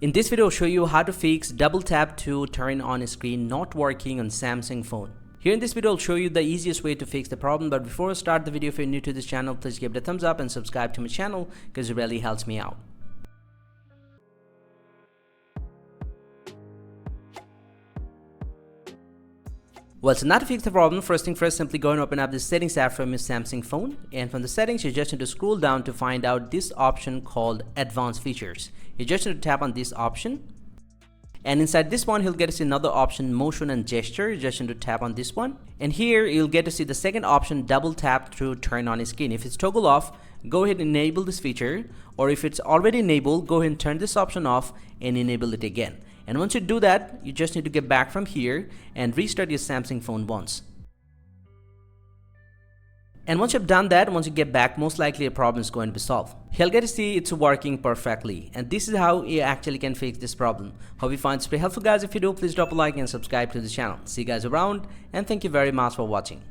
In this video, I'll show you how to fix double tap to turn on a screen not working on Samsung phone. Here in this video, I'll show you the easiest way to fix the problem. But before I start the video, if you're new to this channel, please give it a thumbs up and subscribe to my channel because it really helps me out. Well, so now to fix the problem, first thing first, simply go and open up the settings app from your Samsung phone. And from the settings, you just need to scroll down to find out this option called Advanced Features. You just need to tap on this option. And inside this one, you'll get to see another option, Motion and Gesture. You just need to tap on this one. And here, you'll get to see the second option, Double Tap to turn on a screen. If it's toggle off, go ahead and enable this feature. Or if it's already enabled, go ahead and turn this option off and enable it again. And once you do that, you just need to get back from here and restart your Samsung phone once. And once you've done that, once you get back, most likely a problem is going to be solved. You'll get to see it's working perfectly. And this is how you actually can fix this problem. Hope you find this very helpful, guys. If you do, please drop a like and subscribe to the channel. See you guys around, and thank you very much for watching.